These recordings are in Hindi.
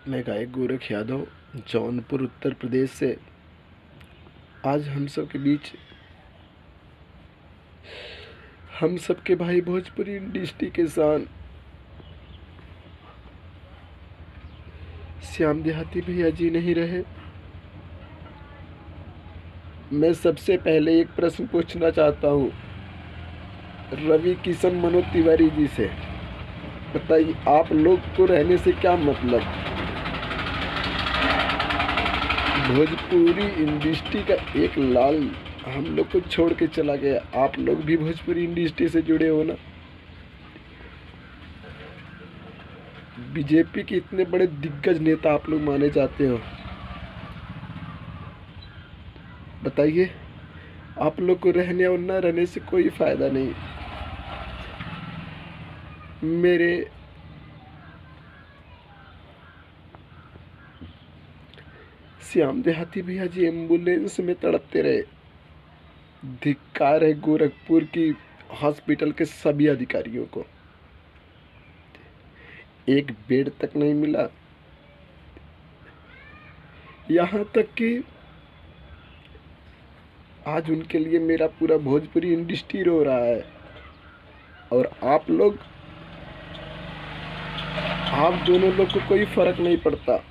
मैं गायक गोरख यादव जौनपुर उत्तर प्रदेश से आज हम सब के बीच हम सबके भाई भोजपुरी इंडस्ट्री के शान श्याम देहाती भैया जी नहीं रहे। मैं सबसे पहले एक प्रश्न पूछना चाहता हूँ रवि किशन मनोज तिवारी जी से। बताइए आप लोग को रहने से क्या मतलब? भोजपुरी इंडस्ट्री का एक लाल हम लोग को छोड़ के चला गया। आप लोग भी भोजपुरी इंडस्ट्री से जुड़े हो ना? बीजेपी के इतने बड़े दिग्गज नेता आप लोग माने जाते हो। बताइए आप लोग को रहने और ना रहने से कोई फायदा नहीं। मेरे श्याम देहाती भैया जी एम्बुलेंस में तड़पते रहे। धिक्कार है गोरखपुर की हॉस्पिटल के सभी अधिकारियों को। एक बेड तक नहीं मिला। यहाँ तक कि आज उनके लिए मेरा पूरा भोजपुरी इंडस्ट्री रो रहा है। और आप दोनों लोग को कोई फर्क नहीं पड़ता।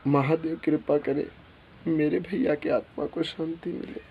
महादेव कृपा करे मेरे भैया की आत्मा को शांति मिले।